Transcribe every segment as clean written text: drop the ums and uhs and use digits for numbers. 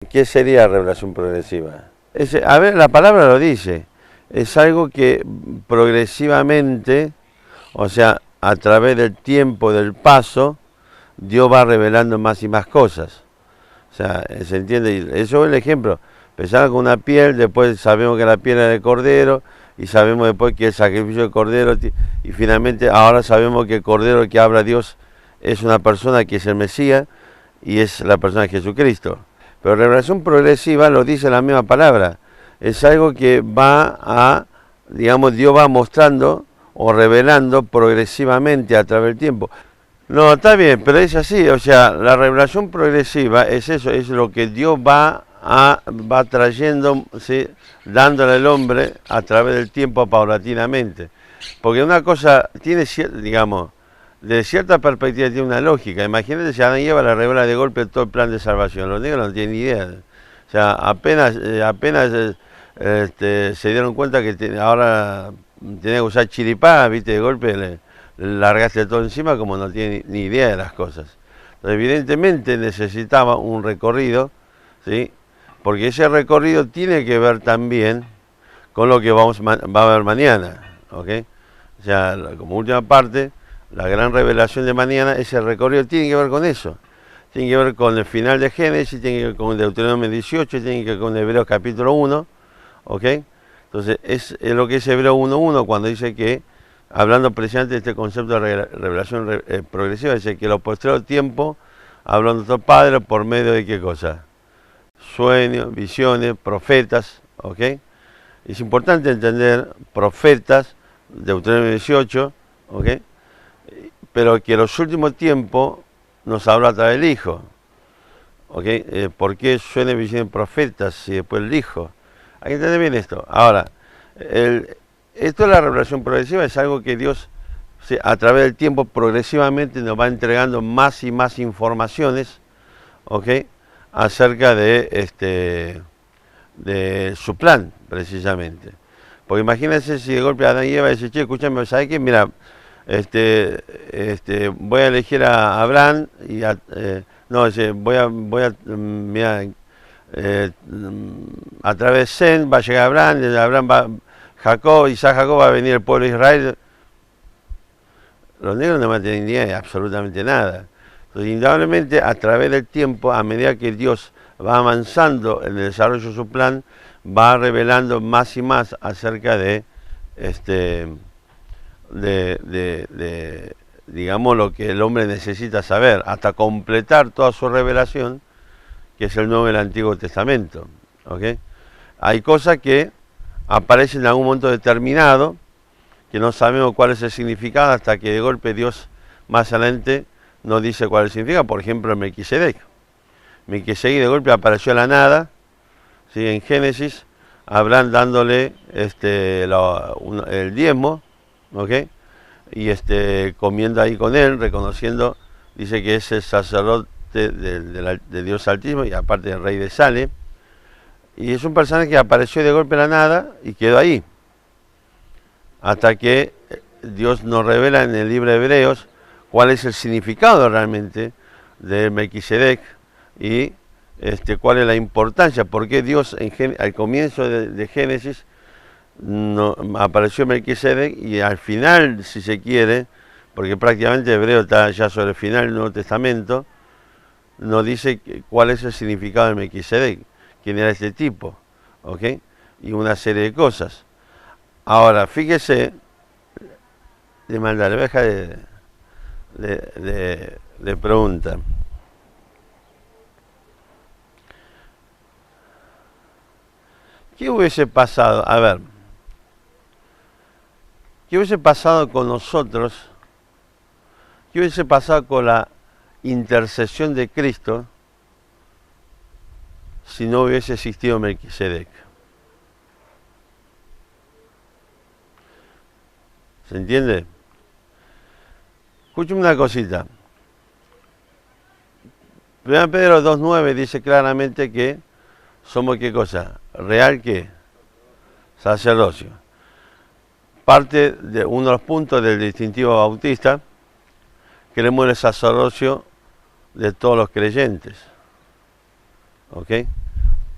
¿Qué sería revelación progresiva? A ver, la palabra lo dice. Es algo que progresivamente, o sea, a través del tiempo, del paso, Dios va revelando más y más cosas. O sea, ¿se entiende? Eso es el ejemplo. Empezamos con una piel, después sabemos que la piel era de cordero, y sabemos después que el sacrificio de cordero, y finalmente ahora sabemos que el cordero que habla Dios es una persona que es el Mesías, y es la persona de Jesucristo. Pero revelación progresiva lo dice la misma palabra. Es algo que va a, digamos, Dios va mostrando o revelando progresivamente a través del tiempo. No, está bien, pero es así, o sea, la revelación progresiva es eso, es lo que Dios va trayendo, ¿sí? Dándole al hombre a través del tiempo paulatinamente. Porque una cosa tiene, digamos, de cierta perspectiva tiene una lógica. Imagínate si Adán y Eva le revela de golpe todo el plan de salvación. Los negros no tienen ni idea. O sea, se dieron cuenta que ahora tenía que usar chiripá, viste, de golpe le largaste todo encima como no tiene ni idea de las cosas. Entonces, evidentemente necesitaba un recorrido, ¿sí? Porque ese recorrido tiene que ver también con lo que va a ver mañana, ¿ok? O sea, como última parte, la gran revelación de mañana, ese recorrido tiene que ver con eso. Tiene que ver con el final de Génesis, tiene que ver con Deuteronomio 18, tiene que ver con Hebreos capítulo 1, ¿ok? Entonces, es lo que es Hebreos 1.1 cuando dice que, hablando precisamente de este concepto de revelación progresiva, dice que los postreros tiempos, hablando de nuestro Padre, por medio de qué cosa? Sueños, visiones, profetas, ¿ok? Es importante entender profetas, Deuteronomio 18, ¿ok? Pero que los últimos tiempos nos habla a través del Hijo, ¿ok? ¿Por qué sueños, visiones, profetas y después el Hijo? Hay que entender bien esto. Ahora, esto de la revelación progresiva es algo que Dios, a través del tiempo, progresivamente nos va entregando más y más informaciones, ¿ok? Acerca de su plan, precisamente. Porque imagínense si de golpe Adán y Eva dice, che, escúchame, ¿sabes qué? Mira, voy a elegir a Abraham y no, dice, mira, a través de Sen va a llegar Abraham, de Abraham va Jacob, Isaac Jacob va a venir el pueblo de Israel. Los negros no van a tener ni idea de absolutamente nada. Entonces, indudablemente, a través del tiempo, a medida que Dios va avanzando en el desarrollo de su plan, va revelando más y más acerca digamos, lo que el hombre necesita saber, hasta completar toda su revelación, que es el Nuevo y el Antiguo Testamento. ¿Okay? Hay cosas que aparecen en algún momento determinado, que no sabemos cuál es el significado, hasta que de golpe Dios más adelante nos dice cuál es el significado. Por ejemplo, el Melquisedec. Melquisedec de golpe apareció a la nada, ¿sí? En Génesis, Abraham dándole el diezmo, ¿ok? Y comiendo ahí con él, reconociendo, dice que es el sacerdote de Dios Altísimo y aparte el rey de Salem. Y es un personaje que apareció de golpe a la nada y quedó ahí. Hasta que Dios nos revela en el libro de Hebreos cuál es el significado realmente de Melquisedec y cuál es la importancia, porque Dios al comienzo de Génesis no, apareció Melquisedec y al final, si se quiere, porque prácticamente Hebreo está ya sobre el final del Nuevo Testamento, nos dice cuál es el significado de Melquisedec, quién era este tipo, ¿ok? Y una serie de cosas. Ahora, fíjese, de maldad, le voy a dejar de pregunta. ¿Qué hubiese pasado? A ver, ¿qué hubiese pasado con nosotros? ¿Qué hubiese pasado con la intercesión de Cristo si no hubiese existido Melquisedec? ¿Se entiende? Escúchame una cosita. 1 Pedro 2.9 dice claramente que somos ¿qué cosa? Real ¿qué? Sacerdocio. Parte de uno de los puntos del distintivo bautista, queremos el sacerdocio de todos los creyentes. ¿Ok?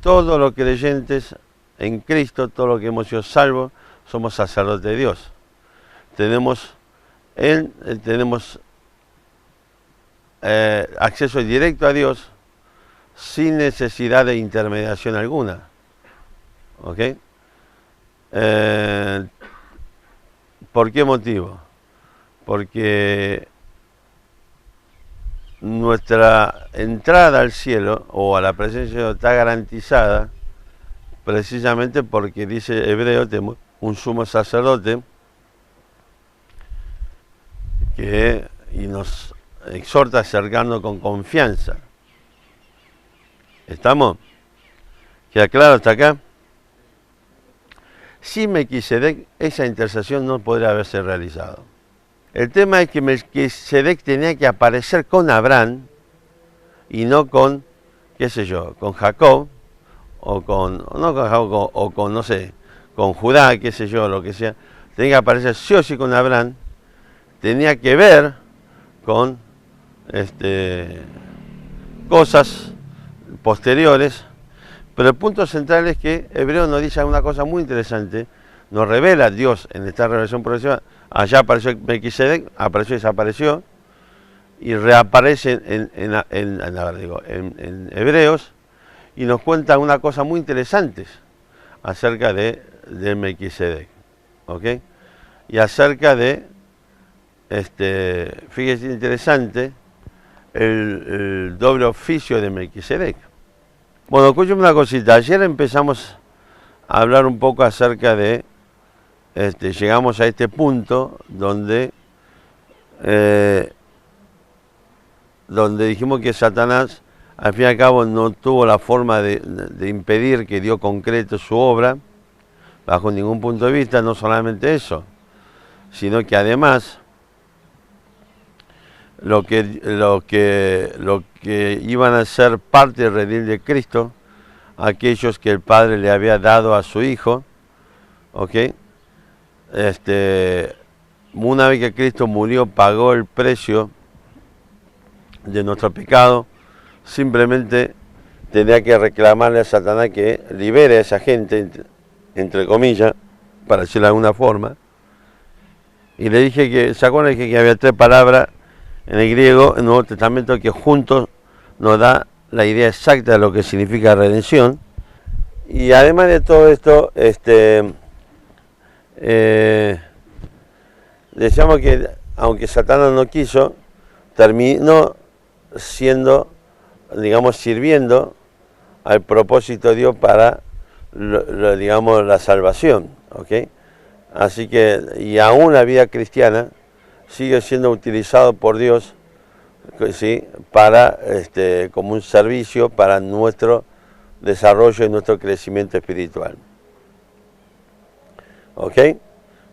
todos los creyentes en Cristo, todos los que hemos sido salvos, somos sacerdotes de Dios. Tenemos acceso directo a Dios sin necesidad de intermediación alguna. ¿Ok? ¿Por qué motivo? Porque nuestra entrada al cielo o a la presencia de Dios está garantizada precisamente porque dice Hebreo, tenemos un sumo sacerdote y nos exhorta a acercarnos con confianza. ¿Estamos? ¿Queda claro hasta acá? Sin Melquisedec, esa intercesión no podría haberse realizado. El tema es que Melquisedec tenía que aparecer con Abraham y no con, qué sé yo, con Jacob, o con Judá, qué sé yo, lo que sea. Tenía que aparecer sí o sí con Abraham, tenía que ver con cosas posteriores, pero el punto central es que Hebreo nos dice una cosa muy interesante, nos revela Dios en esta revelación progresiva. Allá apareció Melquisedec, apareció y desapareció, y reaparece en Hebreos, y nos cuenta una cosa muy interesante acerca de Melquisedec, ¿ok? Y acerca de, fíjese interesante, el doble oficio de Melquisedec. Bueno, escúchame una cosita, ayer empezamos a hablar un poco acerca de, llegamos a este punto donde dijimos que Satanás al fin y al cabo no tuvo la forma de impedir que Dios concrete su obra bajo ningún punto de vista, no solamente eso, sino que además lo que iban a ser parte del redil de Cristo, aquellos que el Padre le había dado a su Hijo, ¿ok? Una vez que Cristo murió, pagó el precio de nuestro pecado, simplemente tenía que reclamarle a Satanás que libere a esa gente, entre comillas, para decirlo de alguna forma. Y le dije que, ¿se acuerdan? Le dije que había 3 palabras en el griego, en el Nuevo Testamento, que juntos nos da la idea exacta de lo que significa redención. Y además de todo esto, decíamos que, aunque Satanás no quiso, terminó siendo, digamos, sirviendo al propósito de Dios para, digamos, la salvación, ¿ok? Así que, y aún la vida cristiana sigue siendo utilizado por Dios, ¿sí? Para, como un servicio para nuestro desarrollo y nuestro crecimiento espiritual. ¿Ok?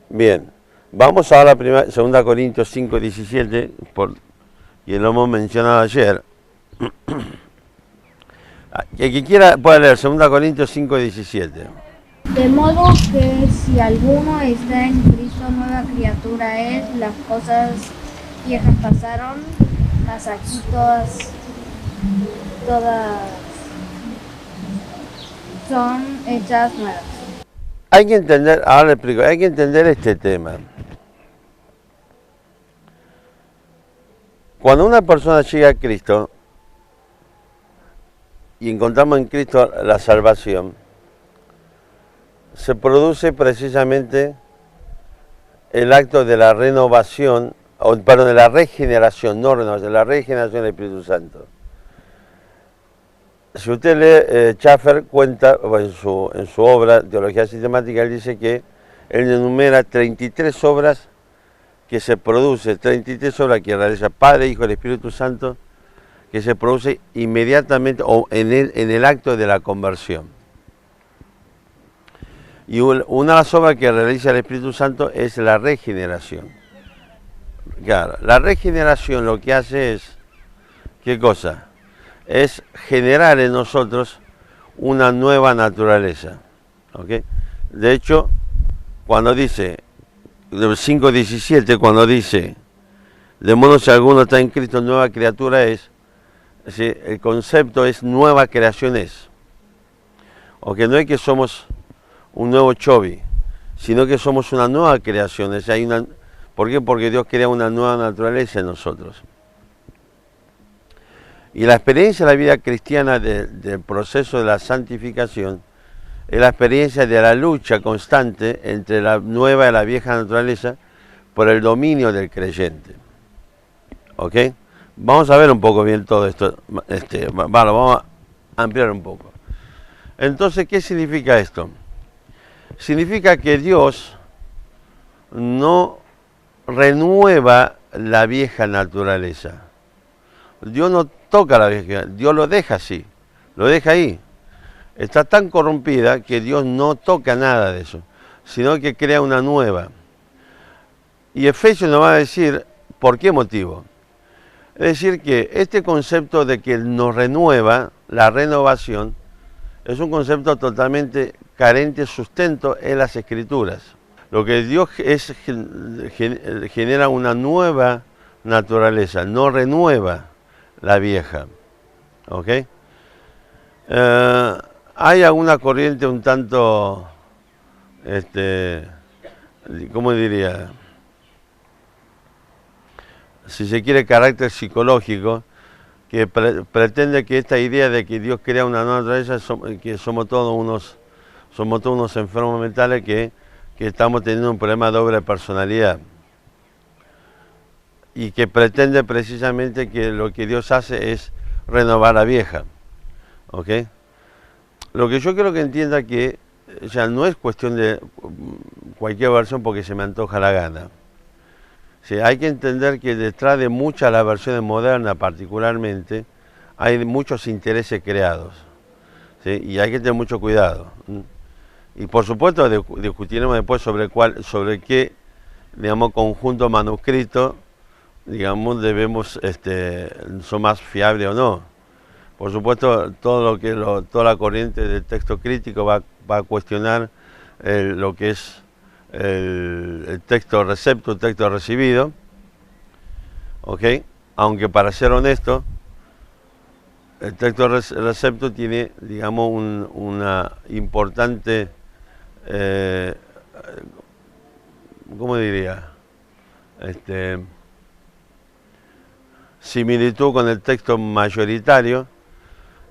Bien. Vamos ahora a 2 Corintios 5:17, y lo hemos mencionado ayer. El que quiera puede leer 2 Corintios 5:17. De modo que si alguno está en Cristo, nueva criatura es, las cosas viejas pasaron, mas aquí todas son hechas nuevas. Hay que entender, ahora le explico, hay que entender este tema. Cuando una persona llega a Cristo y encontramos en Cristo la salvación, se produce precisamente el acto de la renovación, de la regeneración, no renovación, la regeneración del Espíritu Santo. Si usted lee, Schaffer cuenta, en su obra Teología Sistemática, él dice que él enumera 33 obras que se produce, 33 obras que realiza Padre, Hijo y Espíritu Santo, que se produce inmediatamente o en el acto de la conversión. Y una de las obras que realiza el Espíritu Santo es la regeneración. Claro, la regeneración lo que hace es, ¿qué cosa? Es generar en nosotros una nueva naturaleza. ¿Okay? De hecho, cuando dice, 5:17, cuando dice, de modo si alguno está en Cristo, nueva criatura es, ¿sí? El concepto es nueva creación es. O que no es que somos un nuevo Chovi, sino que somos una nueva creación. O sea, ¿por qué? Porque Dios crea una nueva naturaleza en nosotros. Y la experiencia de la vida cristiana del proceso de la santificación es la experiencia de la lucha constante entre la nueva y la vieja naturaleza por el dominio del creyente. ¿Ok? Vamos a ver un poco bien todo esto. Vamos a ampliar un poco. Entonces, ¿qué significa esto? Significa que Dios no renueva la vieja naturaleza. Dios no toca la vieja, Dios lo deja así, lo deja ahí. Está tan corrompida que Dios no toca nada de eso, sino que crea una nueva. Y Efesios nos va a decir por qué motivo. Es decir, que este concepto de que nos renueva, la renovación, es un concepto totalmente carente de sustento en las Escrituras. Lo que Dios es genera una nueva naturaleza, no renueva la vieja. ¿Ok? Hay alguna corriente un tanto, ¿cómo diría? Si se quiere, carácter psicológico, que pretende que esta idea de que Dios crea una nueva naturaleza, que somos todos unos enfermos mentales que estamos teniendo un problema de doble personalidad. Y que pretende precisamente que lo que Dios hace es renovar la vieja. ¿Ok? Lo que yo quiero que entienda que ya no es cuestión de cualquier versión porque se me antoja la gana. Sí, hay que entender que detrás de muchas de las versiones modernas particularmente hay muchos intereses creados. ¿Sí? Y hay que tener mucho cuidado. Y por supuesto discutiremos después sobre qué, digamos, conjunto manuscrito, digamos, son más fiables o no. Por supuesto, toda la corriente del texto crítico va a cuestionar lo que es el texto recepto, el texto recibido, ¿ok? Aunque para ser honesto, el texto recepto tiene, digamos, una importante, ¿cómo diría? Similitud con el texto mayoritario,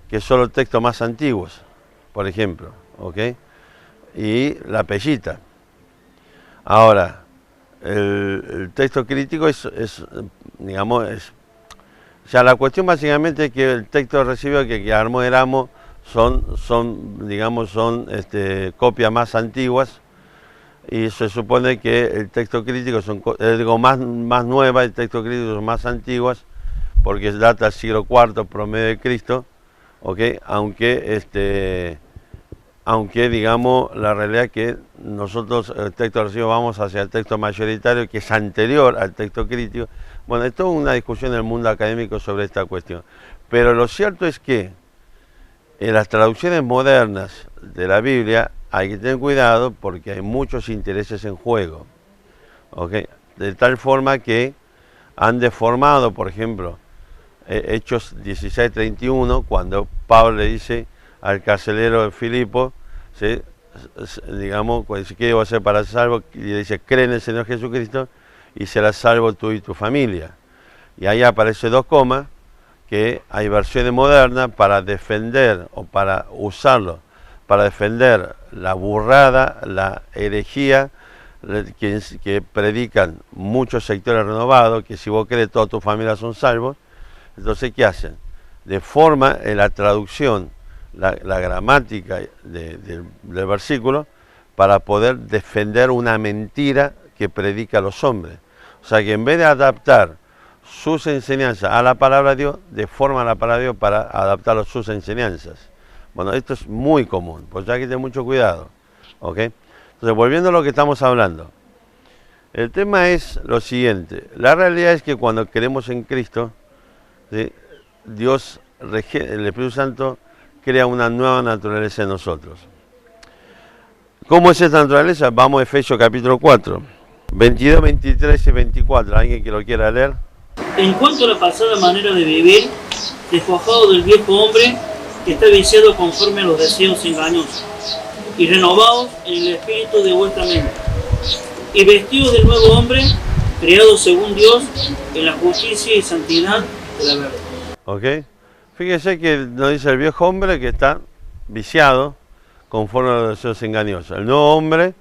que son los textos más antiguos, por ejemplo, ¿ok? Y la pellita. Ahora, el texto crítico ya la cuestión básicamente es que el texto recibido que armó el amo son copias más antiguas, y se supone que el texto crítico más nuevas, el texto crítico son más antiguas, porque data del siglo IV promedio de Cristo, ¿ok? Aunque digamos, la realidad es que nosotros el texto recibido vamos hacia el texto mayoritario, que es anterior al texto crítico. Bueno, es toda una discusión en el mundo académico sobre esta cuestión. Pero lo cierto es que en las traducciones modernas de la Biblia hay que tener cuidado porque hay muchos intereses en juego. ¿Okay? De tal forma que han deformado, por ejemplo, Hechos 16:31, cuando Pablo le dice al carcelero de Filipo, ¿sí? Digamos, ¿qué debo hacer para ser salvo? Y le dice, cree en el Señor Jesucristo y serás salvo tú y tu familia. Y ahí aparece 2 comas, que hay versiones modernas para defender o para usarlo, para defender la burrada, la herejía que predican muchos sectores renovados, que si vos crees toda tu familia son salvos. Entonces, ¿qué hacen? Deforman en la traducción la gramática del versículo para poder defender una mentira que predica a los hombres. O sea que en vez de adaptar sus enseñanzas a la palabra de Dios, deforman la palabra de Dios para adaptarlo a sus enseñanzas. Bueno, esto es muy común, pues hay que tener mucho cuidado. ¿Ok? Entonces, volviendo a lo que estamos hablando. El tema es lo siguiente. La realidad es que cuando creemos en Cristo, ¿sí? Dios, el Espíritu Santo, crea una nueva naturaleza en nosotros. ¿Cómo es esta naturaleza? Vamos a Efesios capítulo 4, 22, 23 y 24. ¿Alguien que lo quiera leer? En cuanto a la pasada manera de vivir, despojado del viejo hombre que está viciado conforme a los deseos engañosos, y renovaos en el espíritu de vuestra mente, y vestidos del nuevo hombre, creado según Dios, en la justicia y santidad de la verdad. ¿Ok? Fíjese que nos dice el viejo hombre que está viciado conforme a los deseos engañosos. El nuevo hombre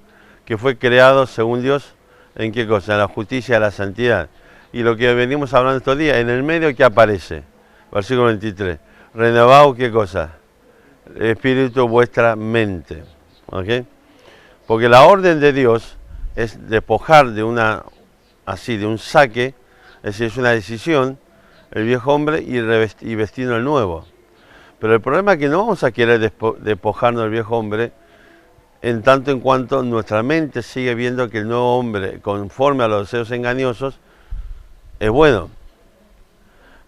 que fue creado según Dios, ¿en qué cosa? En la justicia y la santidad. Y lo que venimos hablando estos días, en el medio que aparece, versículo 23, renovaos, ¿qué cosa? El espíritu, vuestra mente. ¿Ok? Porque la orden de Dios es despojar de de un saque, es decir, es una decisión, el viejo hombre y vestirnos el nuevo. Pero el problema es que no vamos a querer despojarnos del viejo hombre en tanto en cuanto nuestra mente sigue viendo que el nuevo hombre, conforme a los deseos engañosos, es bueno.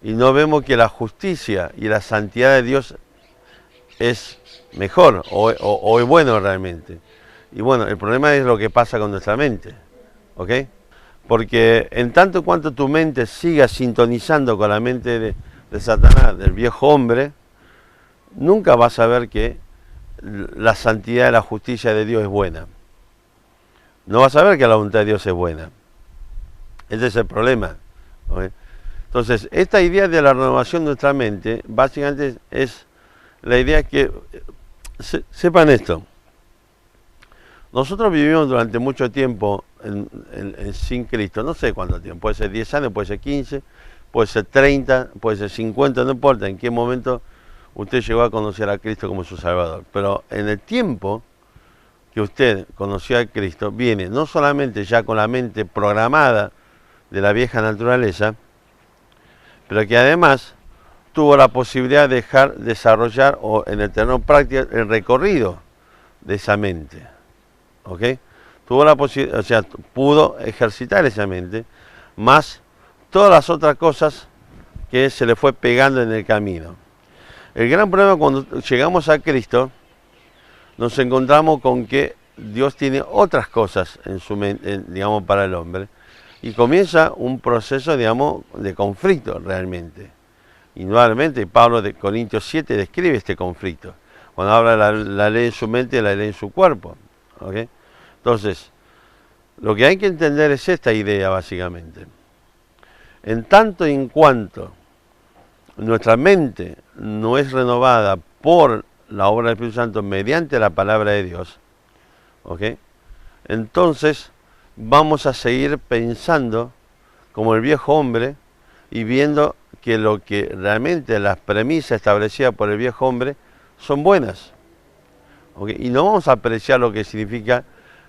Y no vemos que la justicia y la santidad de Dios es mejor o es bueno realmente. Y bueno, el problema es lo que pasa con nuestra mente. ¿Ok? Porque en tanto en cuanto tu mente siga sintonizando con la mente de Satanás, del viejo hombre, nunca vas a ver que la santidad y la justicia de Dios es buena. No vas a ver que la voluntad de Dios es buena. Ese es el problema. ¿Okay? Entonces, esta idea de la renovación de nuestra mente, básicamente es la idea que, sepan esto, nosotros vivimos durante mucho tiempo sin Cristo, no sé cuánto tiempo, puede ser 10 años, puede ser 15, puede ser 30, puede ser 50, no importa en qué momento usted llegó a conocer a Cristo como su Salvador. Pero en el tiempo que usted conoció a Cristo, viene no solamente ya con la mente programada de la vieja naturaleza, pero que además tuvo la posibilidad de desarrollar o en el terreno práctico el recorrido de esa mente. ¿Ok? Tuvo la posibilidad, o sea, pudo ejercitar esa mente, más todas las otras cosas que se le fue pegando en el camino. El gran problema cuando llegamos a Cristo, nos encontramos con que Dios tiene otras cosas en su mente, digamos, para el hombre, y comienza un proceso, digamos, de conflicto realmente. Indudablemente, Pablo de Corintios 7 describe este conflicto, cuando habla de la ley en su mente y la ley en su cuerpo. ¿Okay? Entonces, lo que hay que entender es esta idea básicamente. En tanto y en cuanto nuestra mente no es renovada por la obra del Espíritu Santo mediante la palabra de Dios, ¿ok? Entonces vamos a seguir pensando como el viejo hombre y viendo que lo que realmente las premisas establecidas por el viejo hombre son buenas, ¿ok? Y no vamos a apreciar lo que significa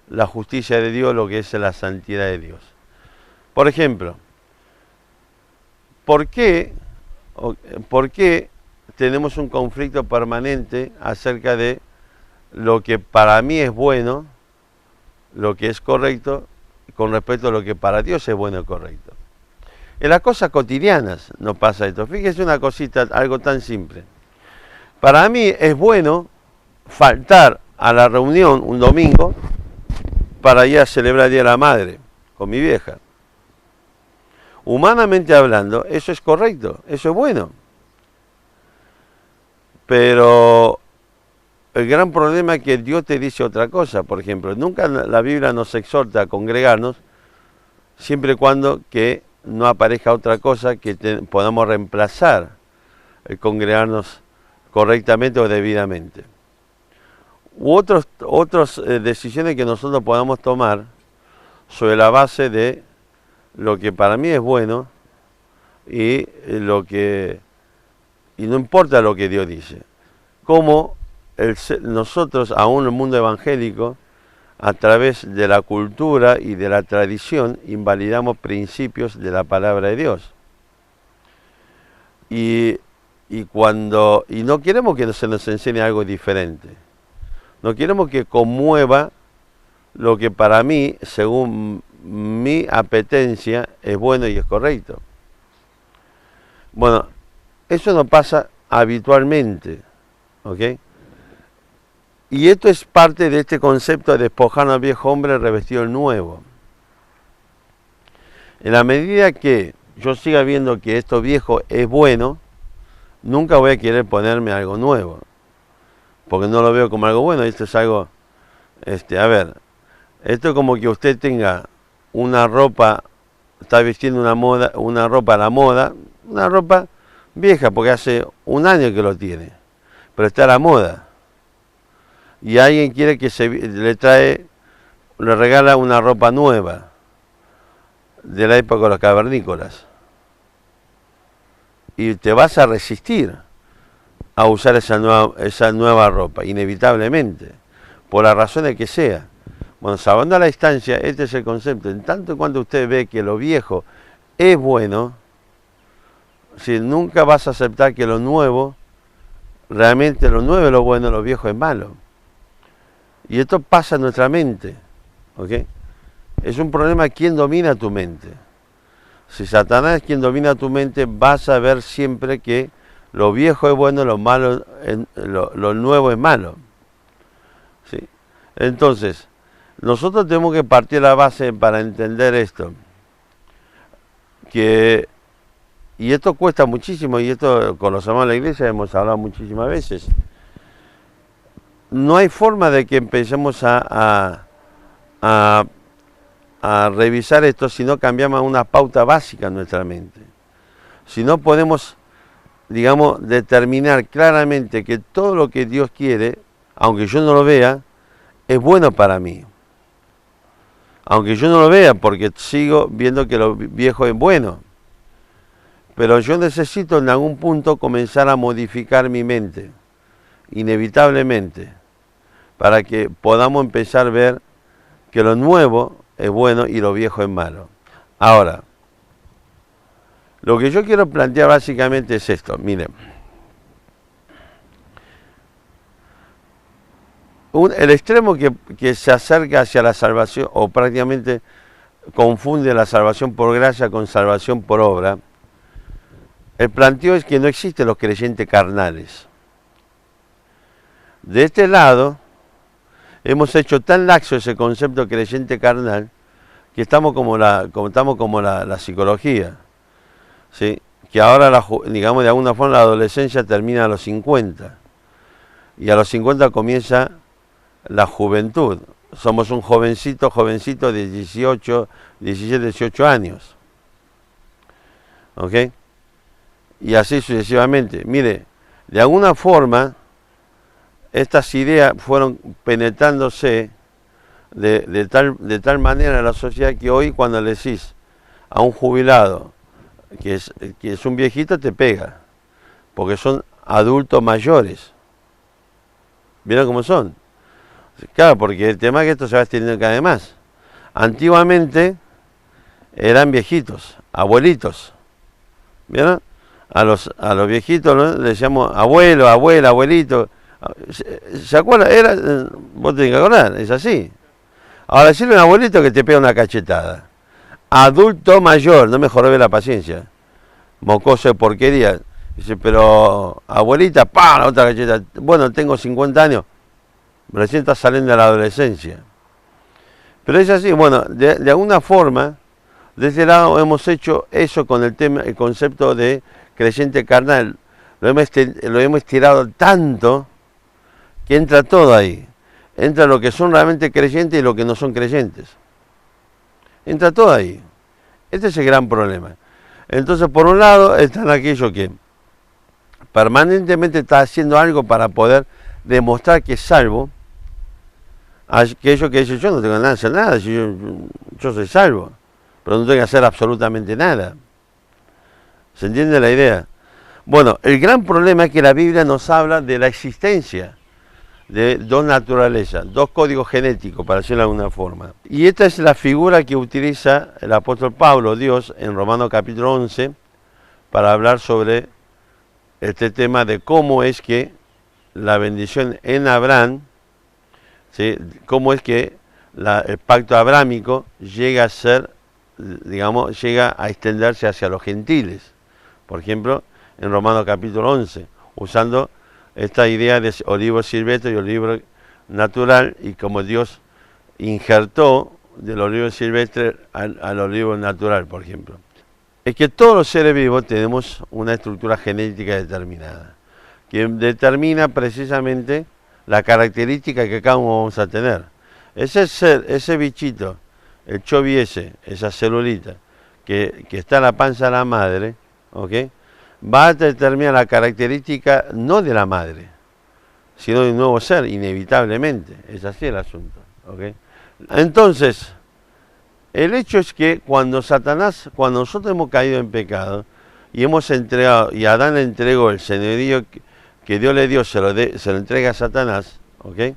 la justicia de Dios, lo que es la santidad de Dios. Por ejemplo, ¿por qué tenemos un conflicto permanente acerca de lo que para mí es bueno, lo que es correcto, con respecto a lo que para Dios es bueno y correcto? En las cosas cotidianas nos pasa esto. Fíjese una cosita, algo tan simple. Para mí es bueno faltar a la reunión un domingo para ir a celebrar el Día de la Madre con mi vieja. Humanamente hablando, eso es correcto, eso es bueno. Pero el gran problema es que Dios te dice otra cosa. Por ejemplo, nunca la Biblia nos exhorta a congregarnos, siempre y cuando que no aparezca otra cosa que podamos reemplazar el congregarnos correctamente o debidamente. U otras decisiones que nosotros podamos tomar sobre la base de lo que para mí es bueno y no importa lo que Dios dice. Como nosotros, aún en el mundo evangélico, a través de la cultura y de la tradición, invalidamos principios de la palabra de Dios. Y no queremos que se nos enseñe algo diferente. No queremos que conmueva lo que para mí, según mi apetencia, es bueno y es correcto. Bueno, eso no pasa habitualmente, ¿ok? Y esto es parte de este concepto de despojar al viejo hombre revestido del nuevo. En la medida que yo siga viendo que esto viejo es bueno, nunca voy a querer ponerme algo nuevo, porque no lo veo como algo bueno. Esto es algo, a ver, esto es como que usted tenga una ropa, está vistiendo una ropa a la moda, una ropa vieja, porque hace un año que lo tiene, pero está a la moda. Y alguien quiere que le regala una ropa nueva, de la época de los cavernícolas. Y te vas a resistir a usar esa nueva ropa, inevitablemente, por las razones que sea. Bueno, salvando la distancia, este es el concepto. En tanto cuando usted ve que lo viejo es bueno, si nunca vas a aceptar que lo nuevo, realmente lo nuevo es lo bueno, lo viejo es malo. Y esto pasa en nuestra mente, ¿ok? Es un problema quién domina tu mente. Si Satanás es quien domina tu mente, vas a ver siempre que lo viejo es bueno, lo malo, lo nuevo es malo. ¿Sí? Entonces, nosotros tenemos que partir de la base para entender esto. Y esto cuesta muchísimo, y esto con los hermanos de la iglesia hemos hablado muchísimas veces. No hay forma de que empecemos a revisar esto si no cambiamos una pauta básica en nuestra mente. Si no podemos, digamos, determinar claramente que todo lo que Dios quiere, aunque yo no lo vea, es bueno para mí. Aunque yo no lo vea, porque sigo viendo que lo viejo es bueno. Pero yo necesito en algún punto comenzar a modificar mi mente, inevitablemente, para que podamos empezar a ver que lo nuevo es bueno y lo viejo es malo. Ahora, lo que yo quiero plantear básicamente es esto. Miren, el extremo que se acerca hacia la salvación, o prácticamente confunde la salvación por gracia con salvación por obra, el planteo es que no existen los creyentes carnales. De este lado, hemos hecho tan laxo ese concepto de creyente carnal que estamos como la psicología, ¿sí? Que ahora, digamos, de alguna forma la adolescencia termina a los 50 y a los 50 comienza la juventud. Somos un jovencito de 17, 18 años. ¿Ok? Y así sucesivamente. Mire, de alguna forma estas ideas fueron penetrándose de tal manera en la sociedad que hoy cuando le decís a un jubilado que es un viejito te pega, porque son adultos mayores. ¿Vieron cómo son? Claro, porque el tema es que esto se va extendiendo cada vez más. Antiguamente eran viejitos, abuelitos. ¿Vieron? A los viejitos, ¿no? Le decíamos abuelo, abuela, abuelito. ¿Se acuerdan? Vos tenés que acordar, es así. Ahora decirle a un abuelito que te pega una cachetada. Adulto mayor, no me jorobé la paciencia. Mocoso de porquería. Dice, pero abuelita, ¡pam! La otra cacheta. Bueno, tengo 50 años. Recién está saliendo de la adolescencia. Pero es así, bueno, de alguna forma, de este lado hemos hecho eso con el concepto de creyente carnal. Lo hemos tirado tanto que entra todo ahí. Entra lo que son realmente creyentes y lo que no son creyentes. Entra todo ahí. Este es el gran problema. Entonces, por un lado, están aquellos que permanentemente están haciendo algo para poder demostrar que es salvo. Aquellos que dicen, yo no tengo nada que hacer nada, si yo soy salvo, pero no tengo que hacer absolutamente nada. ¿Se entiende la idea? Bueno, el gran problema es que la Biblia nos habla de la existencia de dos naturalezas, dos códigos genéticos, para decirlo de alguna forma. Y esta es la figura que utiliza el apóstol Pablo, Dios, en Romanos capítulo 11, para hablar sobre este tema de cómo es que la bendición en Abraham, ¿sí? Cómo es que el pacto abrámico llega a ser, digamos, llega a extenderse hacia los gentiles. Por ejemplo, en Romanos capítulo 11, usando esta idea de olivo silvestre y olivo natural, y como Dios injertó del olivo silvestre al olivo natural, por ejemplo. es que todos los seres vivos tenemos una estructura genética determinada, que determina precisamente la característica que cada uno vamos a tener. Ese ser, ese bichito, el chovi ese, esa celulita, que está en la panza de la madre, ¿ok?, va a determinar la característica no de la madre, sino de un nuevo ser, inevitablemente. Es así el asunto, ¿ok? Entonces, el hecho es que cuando nosotros hemos caído en pecado y hemos entregado, y Adán le entregó el señorío que Dios le dio, se lo entrega a Satanás, ¿ok?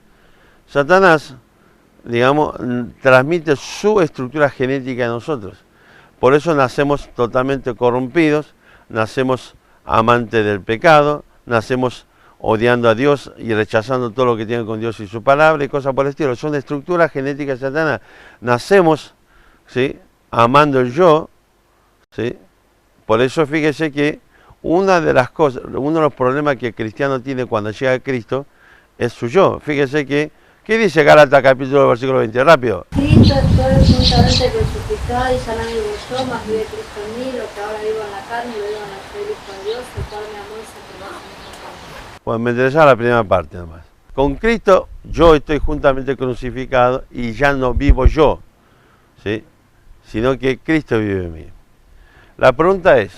Satanás, digamos, transmite su estructura genética a nosotros. Por eso nacemos totalmente corrompidos, nacemos amantes del pecado, nacemos odiando a Dios y rechazando todo lo que tiene con Dios y su palabra y cosas por el estilo. Son estructuras genéticas de Satanás. Nacemos, ¿sí?, amando el yo, ¿sí? Por eso fíjese que una de las cosas, uno de los problemas que el cristiano tiene cuando llega a Cristo es su yo. Fíjese que, ¿qué dice Gálatas capítulo versículo 20? Rápido. Cristo estoy juntamente crucificado y ya no vivo yo, más vive Cristo en mí, lo que ahora vivo en la carne, lo vivo en la fe del Hijo de Dios, el cual me amó y se entregó a sí mismo. Pues me interesa la primera parte nomás. Con Cristo yo estoy juntamente crucificado y ya no vivo yo, ¿sí?, sino que Cristo vive en mí. La pregunta es,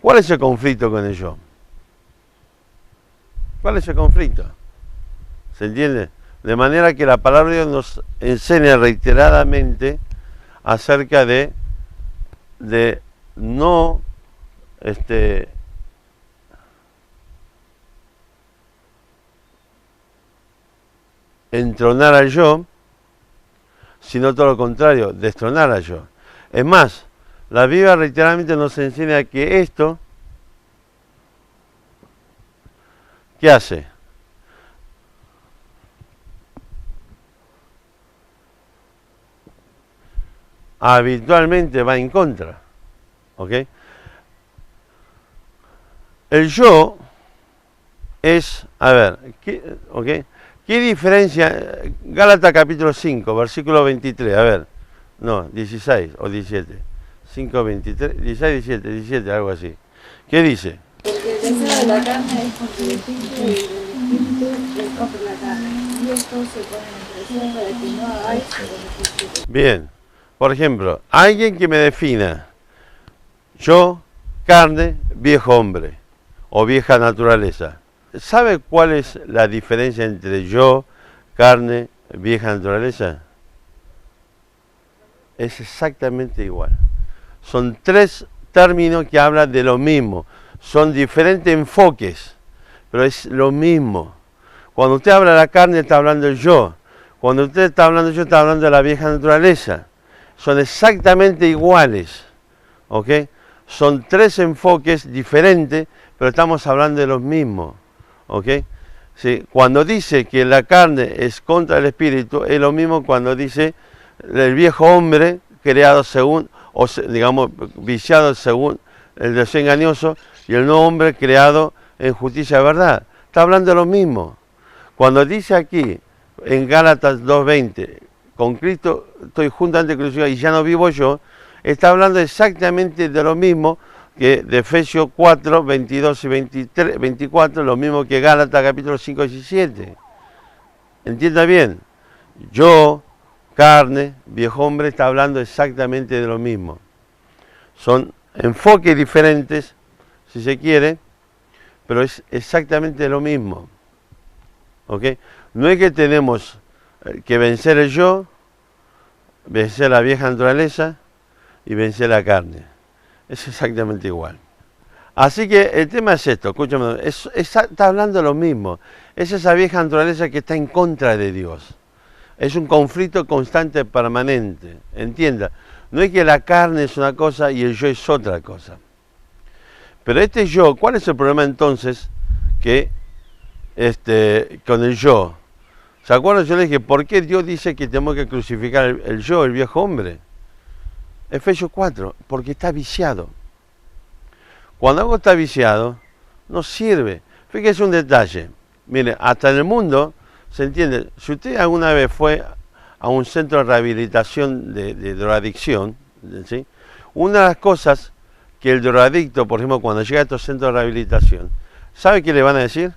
¿cuál es el conflicto con el yo? ¿Cuál es el conflicto? ¿Se entiende? De manera que la palabra de Dios nos enseña reiteradamente acerca de no entronar al yo, sino todo lo contrario, destronar al yo. Es más, la Biblia reiteradamente nos enseña que esto, ¿qué hace? Habitualmente va en contra, ¿ok? El yo es, a ver, ¿qué diferencia? Gálatas capítulo 5, versículo 23, a ver, no, 16 o 17, 5, 23, 16, 17, 17, algo así. ¿Qué dice? Porque el deseo de la carne es contra el espíritu y el espíritu es contra la carne. Y estos se ponen entre sí para que no hagáis según el espíritu. Bien, por ejemplo, alguien que me defina yo, carne, viejo hombre o vieja naturaleza. ¿Sabe cuál es la diferencia entre yo, carne, vieja naturaleza? Es exactamente igual. Son tres términos que hablan de lo mismo. Son diferentes enfoques, pero es lo mismo. Cuando usted habla de la carne, está hablando del yo. Cuando usted está hablando del yo, está hablando de la vieja naturaleza. Son exactamente iguales, ¿ok? Son tres enfoques diferentes, pero estamos hablando de los mismos, ¿ok? Sí, cuando dice que la carne es contra el espíritu, es lo mismo cuando dice el viejo hombre creado según, o digamos, viciado según el deseo engañoso, y el nuevo hombre creado en justicia de verdad. Está hablando de lo mismo. Cuando dice aquí, en Gálatas 2:20, con Cristo estoy juntamente crucificado y ya no vivo yo, está hablando exactamente de lo mismo que de Efesios 4, 22 y 23, 24, lo mismo que Gálatas capítulo 5, 17. Entienda bien, yo, carne, viejo hombre, está hablando exactamente de lo mismo. Son enfoques diferentes, si se quiere, pero es exactamente lo mismo. ¿Ok? No es que tenemos que vencer el yo, vencer la vieja naturaleza y vencer la carne. Es exactamente igual. Así que el tema es esto, escúchame, está hablando de lo mismo. Es esa vieja naturaleza que está en contra de Dios. Es un conflicto constante, permanente. Entienda, no es que la carne es una cosa y el yo es otra cosa. Pero este yo, ¿cuál es el problema entonces que con el yo? ¿Se acuerdan? Yo les dije, ¿por qué Dios dice que tenemos que crucificar el yo, el viejo hombre? Efesios 4, porque está viciado. Cuando algo está viciado, no sirve. Fíjese un detalle. Mire, hasta en el mundo, se entiende, si usted alguna vez fue a un centro de rehabilitación de drogadicción, ¿sí? Una de las cosas que el drogadicto, por ejemplo, cuando llega a estos centros de rehabilitación, ¿sabe qué le van a decir?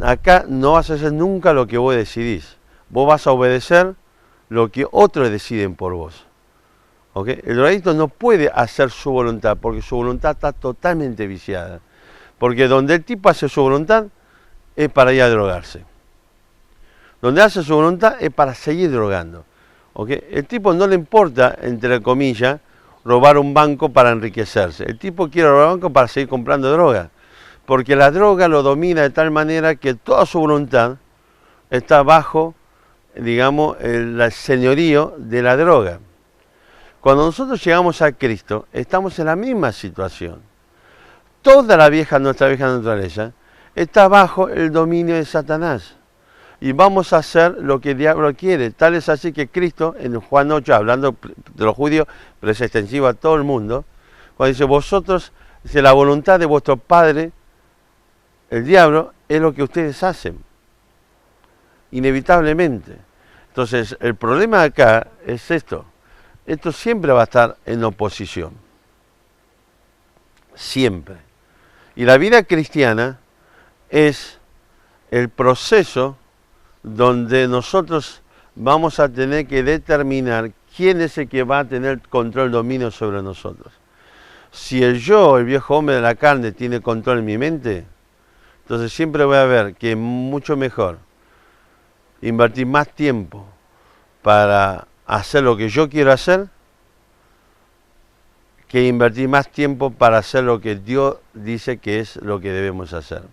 Acá no vas a hacer nunca lo que vos decidís. Vos vas a obedecer lo que otros deciden por vos. ¿Okay? El drogadicto no puede hacer su voluntad porque su voluntad está totalmente viciada. Porque donde el tipo hace su voluntad es para ir a drogarse. Donde hace su voluntad es para seguir drogando. ¿Okay? El tipo no le importa, entre comillas, robar un banco para enriquecerse. El tipo quiere robar un banco para seguir comprando droga. Porque la droga lo domina de tal manera que toda su voluntad está bajo, digamos, el señorío de la droga. Cuando nosotros llegamos a Cristo, estamos en la misma situación. Toda nuestra vieja naturaleza, está bajo el dominio de Satanás. Y vamos a hacer lo que el diablo quiere. Tal es así que Cristo, en Juan 8, hablando de los judíos, pero es extensivo a todo el mundo, cuando dice, vosotros, dice, la voluntad de vuestro Padre, el diablo, es lo que ustedes hacen. Inevitablemente. Entonces, el problema acá es esto. Esto siempre va a estar en oposición. Siempre. Y la vida cristiana es el proceso donde nosotros vamos a tener que determinar quién es el que va a tener control, dominio sobre nosotros. Si el yo, el viejo hombre de la carne, tiene control en mi mente, entonces siempre voy a ver que es mucho mejor invertir más tiempo para hacer lo que yo quiero hacer que invertir más tiempo para hacer lo que Dios dice que es lo que debemos hacer.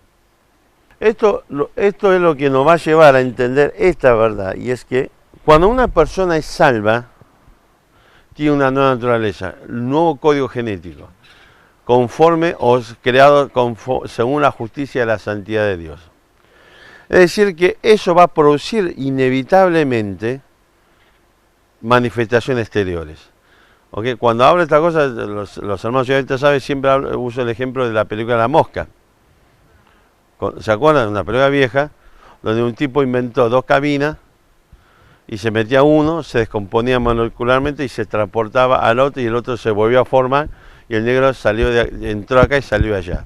Esto es lo que nos va a llevar a entender esta verdad, y es que cuando una persona es salva, tiene una nueva naturaleza, un nuevo código genético, conforme o creado según la justicia y la santidad de Dios. Es decir, que eso va a producir inevitablemente manifestaciones exteriores. ¿Okay? Cuando hablo de esta cosa, los hermanos ya saben, siempre uso el ejemplo de la película La Mosca. ¿Se acuerdan? Una película vieja, donde un tipo inventó 2 cabinas y se metía uno, se descomponía molecularmente y se transportaba al otro y el otro se volvió a formar y el negro entró acá y salió allá.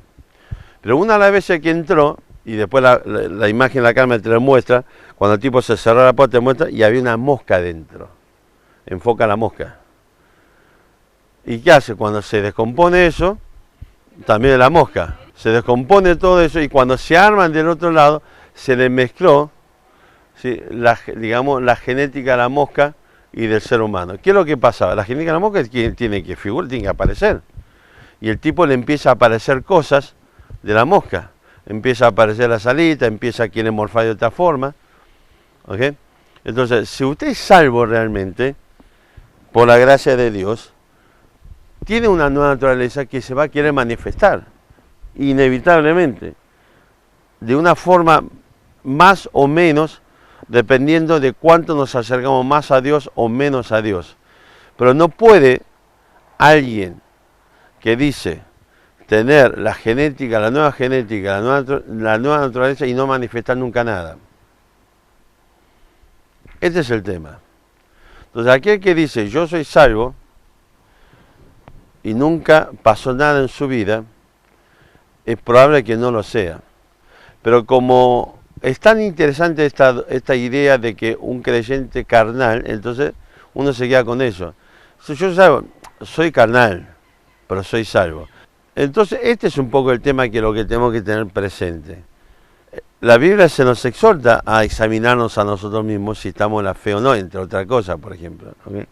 Pero una de las veces que entró, y después la imagen de la cámara te lo muestra, cuando el tipo se cerró la puerta te muestra y había una mosca dentro. Enfoca la mosca. ¿Y qué hace? Cuando se descompone eso, también la mosca. Se descompone todo eso y cuando se arman del otro lado, se le mezcló, ¿sí?, la genética de la mosca y del ser humano. ¿Qué es lo que pasaba? La genética de la mosca tiene que aparecer. Y el tipo le empieza a aparecer cosas de la mosca. Empieza a aparecer la salita, empieza a querer morfar de otra forma. ¿Okay? Entonces, si usted es salvo realmente, por la gracia de Dios, tiene una nueva naturaleza que se va a querer manifestar, inevitablemente, de una forma más o menos, dependiendo de cuánto nos acercamos más a Dios o menos a Dios. Pero no puede alguien que dice tener la genética, la nueva naturaleza y no manifestar nunca nada. Este es el tema. Entonces, aquel que dice, yo soy salvo, y nunca pasó nada en su vida, es probable que no lo sea. Pero como es tan interesante esta idea de que un creyente carnal, entonces uno se queda con eso. Si yo soy carnal, pero soy salvo. Entonces este es un poco el tema lo que tenemos que tener presente. La Biblia se nos exhorta a examinarnos a nosotros mismos si estamos en la fe o no, entre otras cosas, por ejemplo. ¿Okay?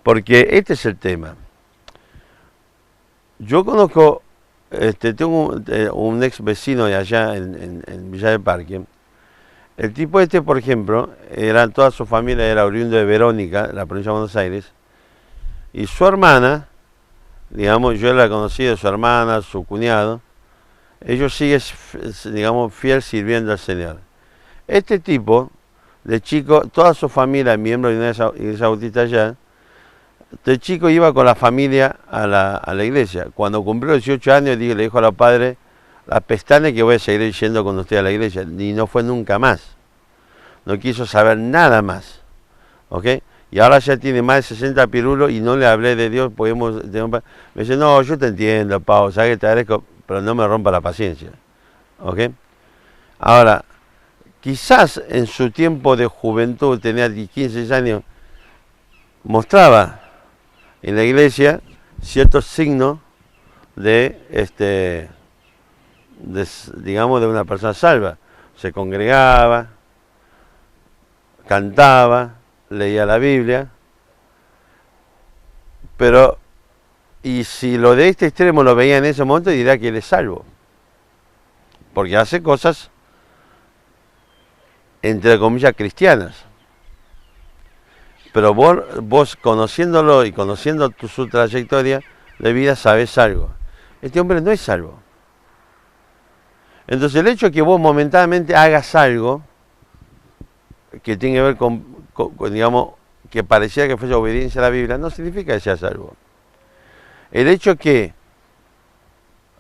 Porque este es el tema. Yo conozco, tengo un ex vecino de allá en Villa del Parque. El tipo por ejemplo, toda su familia era oriundo de Verónica, la provincia de Buenos Aires, y su hermana, digamos, yo la conocí de su hermana, su cuñado, ellos siguen, digamos, fiel sirviendo al Señor. Este tipo, de chico, toda su familia, miembro de una iglesia bautista allá, de chico iba con la familia a la iglesia. Cuando cumplió 18 años, le dijo a los padres, la pestaña que voy a seguir yendo con usted a la iglesia. Y no fue nunca más. no quiso saber nada más, ¿ok? Y ahora ya tiene más de 60 pirulos y no le hablé de Dios, me dice, no, yo te entiendo, Pau, sabes que te agradezco, pero no me rompa la paciencia, ¿ok? Ahora, quizás en su tiempo de juventud, tenía 15 años, mostraba en la iglesia ciertos signos de digamos, de una persona salva. Se congregaba, cantaba, leía la Biblia, pero, y si lo de este extremo lo veía en ese momento, dirá que él es salvo, porque hace cosas, entre comillas, cristianas. Pero vos conociéndolo y conociendo su trayectoria de vida, sabés algo. Este hombre no es salvo. Entonces el hecho de que vos momentáneamente hagas algo que tiene que ver con, digamos, que pareciera que fuese obediencia a la Biblia, no significa que seas salvo. El hecho que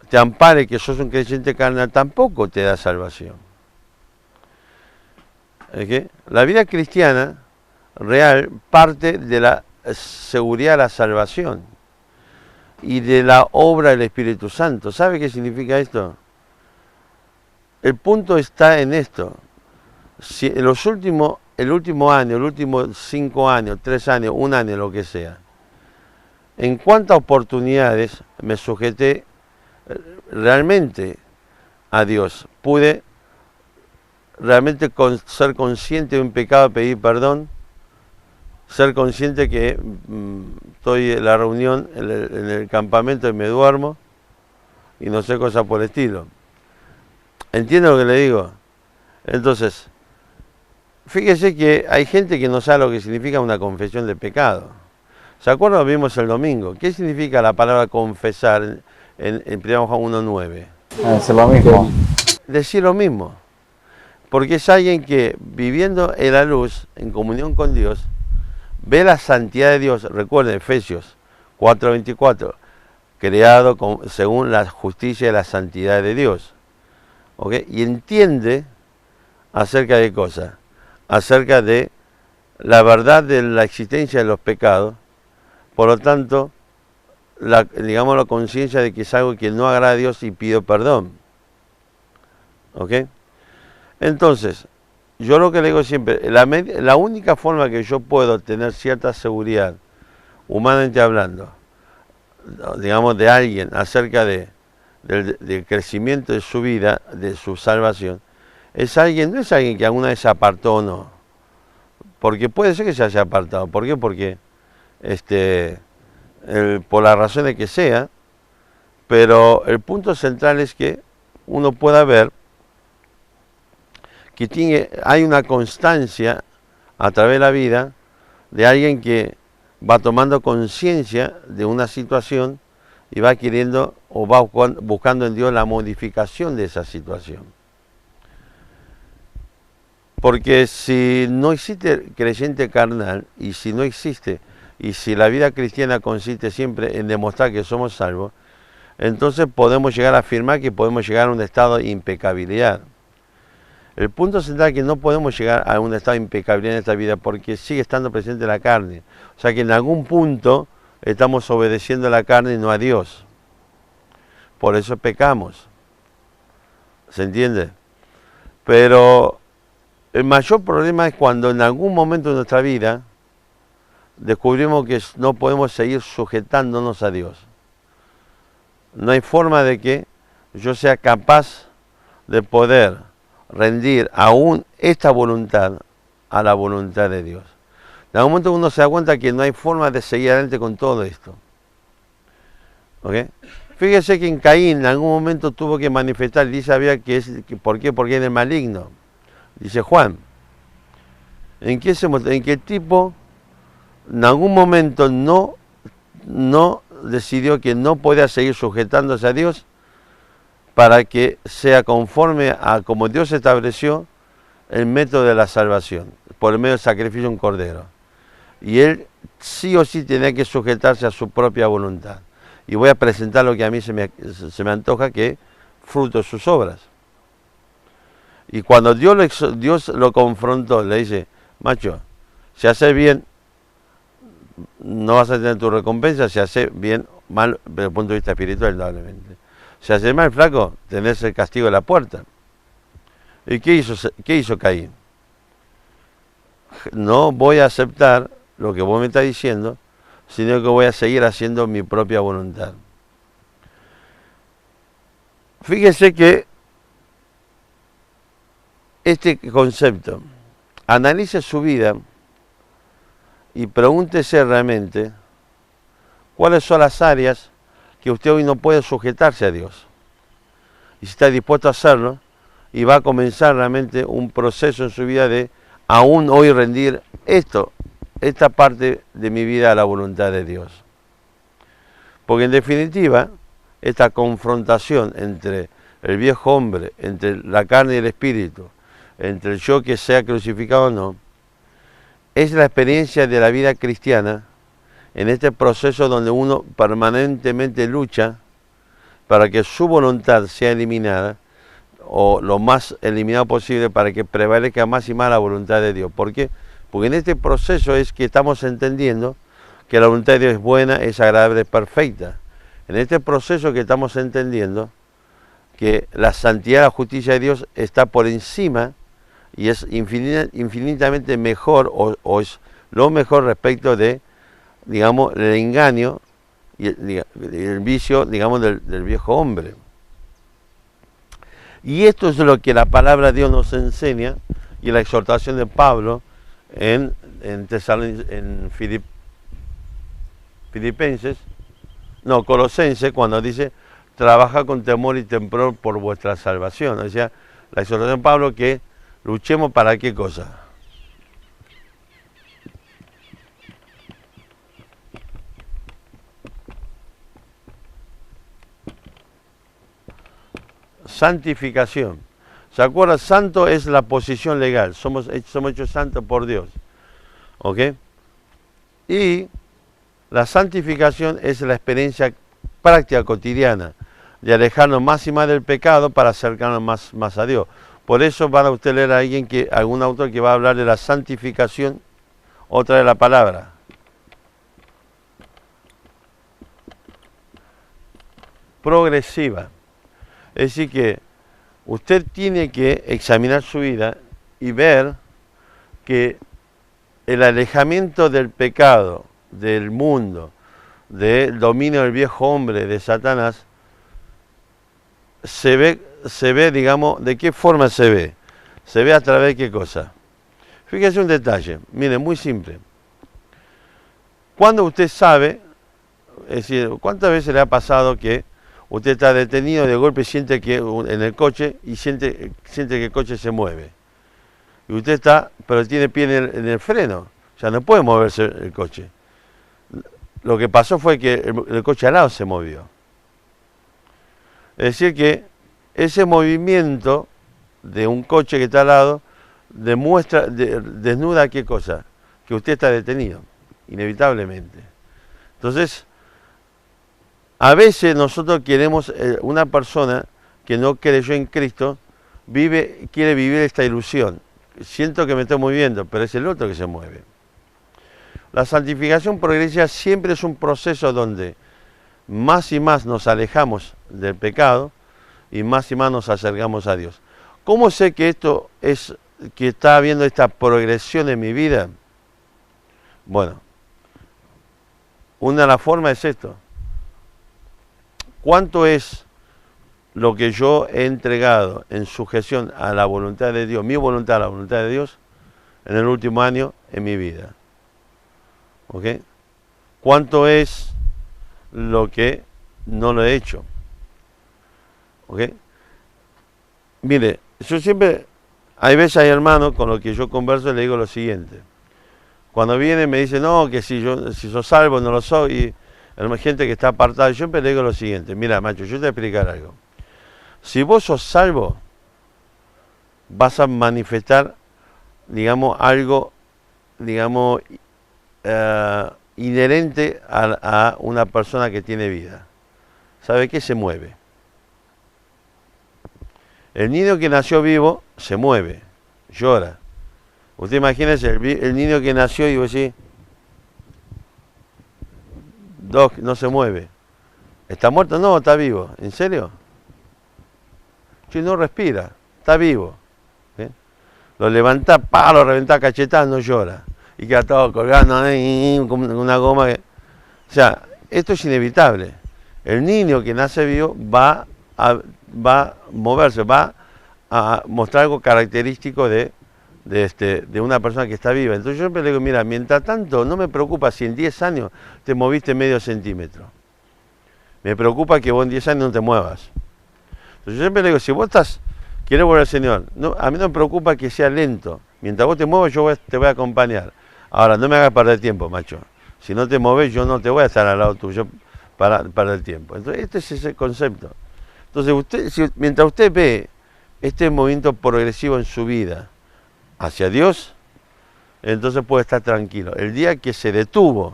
te ampare que sos un creyente carnal tampoco te da salvación. ¿Okay? La vida cristiana real parte de la seguridad de la salvación y de la obra del Espíritu Santo. ¿Sabe qué significa esto? El punto está en esto. Si en el último año, los últimos 5 años, 3 años, 1 año, lo que sea, en cuántas oportunidades me sujeté realmente a Dios, pude realmente ser consciente de un pecado, pedir perdón, ser consciente que estoy en la reunión, en el campamento y me duermo, y no sé, cosas por el estilo. ¿Entiende lo que le digo? Entonces, fíjese que hay gente que no sabe lo que significa una confesión de pecado. ¿Se acuerdan? Lo vimos el domingo. ¿Qué significa la palabra confesar en 1 Juan 1:9? Es lo mismo. Decir lo mismo. Porque es alguien que, viviendo en la luz, en comunión con Dios, ve la santidad de Dios. Recuerden, Efesios 4:24, creado según la justicia y la santidad de Dios. ¿Okay? Y entiende acerca de cosas, acerca de la verdad de la existencia de los pecados, por lo tanto, digamos, la conciencia de que es algo que no agrada a Dios y pido perdón. ¿Ok? Entonces, yo lo que le digo siempre, la única forma que yo puedo tener cierta seguridad, humanamente hablando, digamos, de alguien acerca del crecimiento de su vida, de su salvación, no es alguien que alguna vez se apartó o no. Porque puede ser que se haya apartado. ¿Por qué? Porque por las razones que sea, pero el punto central es que uno pueda ver que hay una constancia a través de la vida de alguien que va tomando conciencia de una situación y va queriendo o va buscando en Dios la modificación de esa situación. Porque si no existe creyente carnal, y si no existe, y si la vida cristiana consiste siempre en demostrar que somos salvos, entonces podemos llegar a afirmar que podemos llegar a un estado de impecabilidad. El punto central es que no podemos llegar a un estado de impecabilidad en esta vida porque sigue estando presente la carne. O sea que en algún punto estamos obedeciendo a la carne y no a Dios. Por eso pecamos. ¿Se entiende? Pero el mayor problema es cuando en algún momento de nuestra vida descubrimos que no podemos seguir sujetándonos a Dios. No hay forma de que yo sea capaz de poder rendir aún esta voluntad a la voluntad de Dios. En algún momento uno se da cuenta que no hay forma de seguir adelante con todo esto. ¿Ok? Fíjese que en Caín en algún momento tuvo que manifestar, dice ¿por qué? Porque es el maligno. Dice Juan. ¿En qué tipo en algún momento no decidió que no podía seguir sujetándose a Dios para que sea conforme a como Dios estableció el método de la salvación, por el medio del sacrificio de un cordero? Y él sí o sí tenía que sujetarse a su propia voluntad. Y voy a presentar lo que a mí se me antoja, que es fruto de sus obras. Y cuando Dios lo confrontó, le dice, macho, si haces bien, no vas a tener tu recompensa, si haces bien, mal, desde el punto de vista espiritual, indudablemente. Si haces mal, flaco, tenés el castigo de la puerta. ¿Y qué hizo Caín? No voy a aceptar lo que vos me estás diciendo, sino que voy a seguir haciendo mi propia voluntad. Fíjese que este concepto, analice su vida y pregúntese realmente cuáles son las áreas que usted hoy no puede sujetarse a Dios. Y si está dispuesto a hacerlo, y va a comenzar realmente un proceso en su vida de aún hoy rendir esta parte de mi vida a la voluntad de Dios. Porque en definitiva, esta confrontación entre el viejo hombre, entre la carne y el espíritu, entre el yo que sea crucificado o no, es la experiencia de la vida cristiana en este proceso donde uno permanentemente lucha para que su voluntad sea eliminada o lo más eliminado posible para que prevalezca más y más la voluntad de Dios. ¿Por qué? Porque en este proceso es que estamos entendiendo que la voluntad de Dios es buena, es agradable, es perfecta. En este proceso que estamos entendiendo que la santidad, la justicia de Dios está por encima y es infinitamente mejor o es lo mejor respecto de, digamos, el engaño y el vicio, digamos, del viejo hombre. Y esto es lo que la palabra de Dios nos enseña y la exhortación de Pablo en Colosenses, cuando dice, trabaja con temor y temblor por vuestra salvación. O sea, la exhortación de Pablo que luchemos para qué cosa. Santificación. ¿Se acuerdan? Santo es la posición legal. Somos hechos santos por Dios. ¿Ok? Y la santificación es la experiencia práctica cotidiana de alejarnos más y más del pecado para acercarnos más a Dios. Por eso van a usted leer a algún autor que va a hablar de la santificación, otra de la palabra. Progresiva. Es decir que usted tiene que examinar su vida y ver que el alejamiento del pecado, del mundo, del dominio del viejo hombre, de Satanás, se ve, digamos, ¿de qué forma se ve? Se ve a través de qué cosa. Fíjese un detalle, mire, muy simple. Cuando usted sabe, es decir, ¿cuántas veces le ha pasado que usted está detenido, de golpe siente que en el coche y siente que el coche se mueve? Y usted está, pero tiene pie en el freno, o sea, no puede moverse el coche. Lo que pasó fue que el coche al lado se movió. Es decir que ese movimiento de un coche que está al lado desnuda qué cosa, que usted está detenido, inevitablemente. Entonces, a veces nosotros queremos, una persona que no creyó en Cristo, quiere vivir esta ilusión. Siento que me estoy moviendo, pero es el otro que se mueve. La santificación progresiva siempre es un proceso donde más y más nos alejamos del pecado y más nos acercamos a Dios. ¿Cómo sé que esto es, que está habiendo esta progresión en mi vida? Bueno, una de las formas es esto. ¿Cuánto es lo que yo he entregado en sujeción a la voluntad de Dios, mi voluntad a la voluntad de Dios, en el último año en mi vida? ¿Ok? ¿Cuánto es lo que no lo he hecho? ¿Ok? Mire, yo siempre, hay veces hay hermanos con los que yo converso y le digo lo siguiente. Cuando viene me dice, no, que si sos salvo no lo soy, y hay gente que está apartada, yo siempre le digo lo siguiente, mira macho, yo te voy a explicar algo. Si vos sos salvo, vas a manifestar, digamos, algo, digamos, inherente a una persona que tiene vida. ¿Sabe qué? Se mueve. El niño que nació vivo se mueve, llora. Usted imagínese el niño que nació y vos decís, Doc, no se mueve. ¿Está muerto? No, está vivo. ¿En serio? Sí, no respira, está vivo. ¿Sí? Lo levantás, lo reventás cachetada, no llora. Y queda todo colgando con una goma. O sea, esto es inevitable. El niño que nace vivo va a moverse, va a mostrar algo característico de una persona que está viva. Entonces yo siempre le digo, mira, mientras tanto, no me preocupa si en 10 años te moviste medio centímetro. Me preocupa que vos en 10 años no te muevas. Entonces yo siempre le digo, si vos querés volver al Señor, no, a mí no me preocupa que sea lento. Mientras vos te muevas, te voy a acompañar. Ahora, no me hagas perder tiempo, macho. Si no te mueves, yo no te voy a estar al lado tuyo para perder tiempo. Entonces, este es ese concepto. Entonces, mientras usted ve este movimiento progresivo en su vida hacia Dios, entonces puede estar tranquilo. El día que se detuvo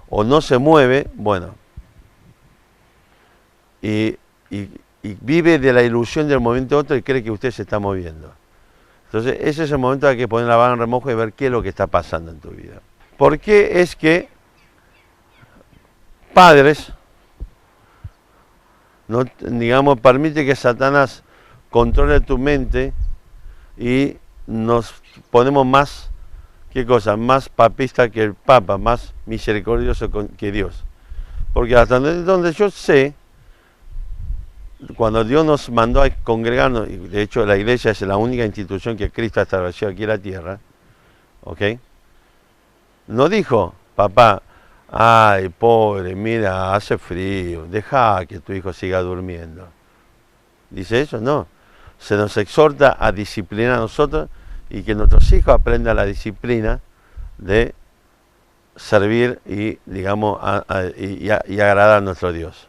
o no se mueve, bueno, y vive de la ilusión del movimiento de otro y cree que usted se está moviendo. Entonces, ese es el momento de que poner la vara en remojo y ver qué es lo que está pasando en tu vida. ¿Por qué es que padres, no, digamos, permite que Satanás controle tu mente y nos ponemos más, ¿qué cosa? Más papista que el Papa, más misericordioso que Dios? Porque hasta donde yo sé, cuando Dios nos mandó a congregarnos, y de hecho la iglesia es la única institución que Cristo ha establecido aquí en la tierra, ¿ok? No dijo, papá, ay, pobre, mira, hace frío, deja que tu hijo siga durmiendo. ¿Dice eso? No. Se nos exhorta a disciplinar a nosotros y que nuestros hijos aprendan la disciplina de servir y, digamos, y agradar a nuestro Dios.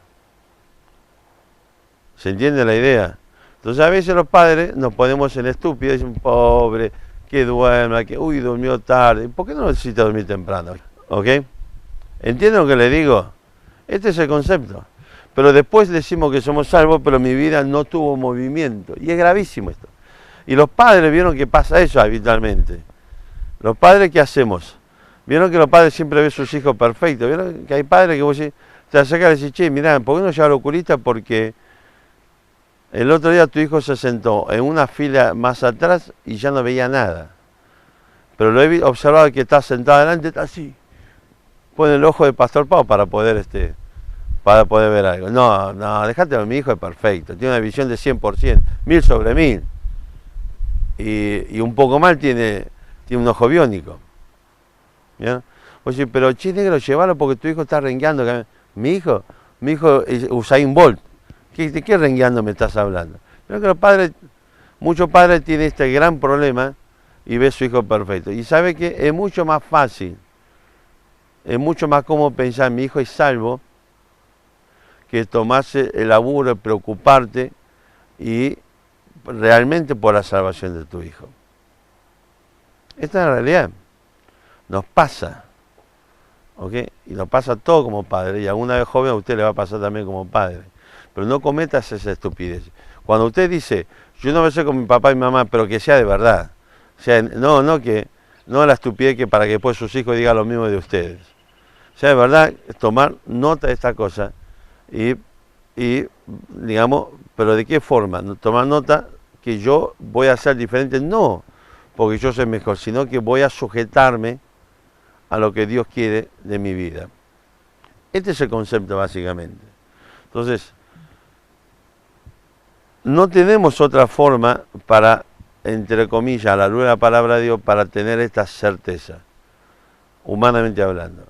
¿Se entiende la idea? Entonces a veces los padres nos ponemos en estúpidos y dicen, pobre, que duerma, que uy, durmió tarde. ¿Por qué no necesita dormir temprano? ¿Ok? ¿Entienden lo que le digo? Este es el concepto. Pero después decimos que somos salvos, pero mi vida no tuvo movimiento. Y es gravísimo esto. Y los padres vieron que pasa eso habitualmente. Los padres, ¿qué hacemos? Vieron que los padres siempre ven a sus hijos perfectos. Vieron que hay padres que vos te acercas y decís, che, mirá, ¿por qué no lleva al oculista? Porque el otro día tu hijo se sentó en una fila más atrás y ya no veía nada. Pero lo he observado que está sentado adelante, está así. Pone el ojo de Pastor Pau para poder ver algo. No, dejate, mi hijo es perfecto. Tiene una visión de 100%, 1000 sobre 1000. Y un poco mal tiene un ojo biónico. ¿Ya? Oye, pero che, negro, llévalo porque tu hijo está rengueando. Mi hijo es Usain Bolt. ¿De qué rengueando me estás hablando? Creo que muchos padres tienen este gran problema y ven a su hijo perfecto. Y sabe que es mucho más fácil, es mucho más cómodo pensar, mi hijo es salvo, que tomarse el laburo de preocuparte y realmente por la salvación de tu hijo. Esta es la realidad. Nos pasa. ¿Ok? Y nos pasa todo como padre. Y alguna vez joven a usted le va a pasar también como padre. Pero no cometas esa estupidez. Cuando usted dice, yo no voy a ser con mi papá y mi mamá, pero que sea de verdad. O sea, no la estupidez que para que después sus hijos digan lo mismo de ustedes. O sea, de verdad, tomar nota de esta cosa y digamos, pero ¿de qué forma? Tomar nota que yo voy a ser diferente, no porque yo soy mejor, sino que voy a sujetarme a lo que Dios quiere de mi vida. Este es el concepto básicamente. Entonces, no tenemos otra forma para, entre comillas, a la luz de la palabra de Dios, para tener esta certeza, humanamente hablando.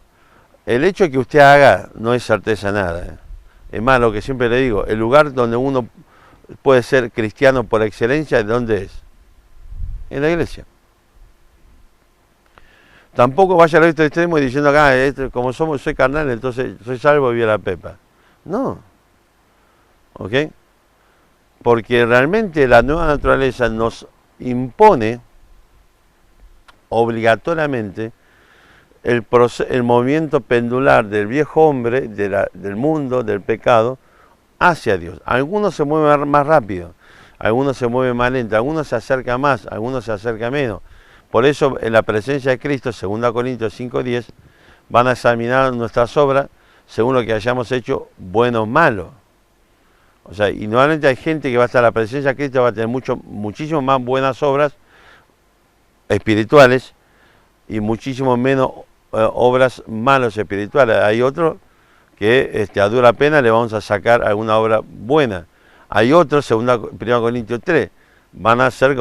El hecho que usted haga no es certeza nada. Es más, lo que siempre le digo, el lugar donde uno puede ser cristiano por excelencia, ¿de dónde es? En la iglesia. Tampoco vaya al otro extremo y diciendo acá, como soy carnal, entonces soy salvo y viva la pepa. No. ¿Ok? Porque realmente la nueva naturaleza nos impone obligatoriamente el movimiento pendular del viejo hombre, del mundo, del pecado, hacia Dios. Algunos se mueven más rápido. algunos se mueven más lento, algunos se acercan más, algunos se acercan menos. Por eso en la presencia de Cristo, 2 Corintios 5:10, van a examinar nuestras obras según lo que hayamos hecho, bueno o malo. O sea, y normalmente hay gente que va a estar en la presencia de Cristo, va a tener muchísimo más buenas obras espirituales y muchísimo menos obras malas espirituales. Hay otros que a dura pena le vamos a sacar alguna obra buena. Hay otros, 1 Corintios 3, van a ser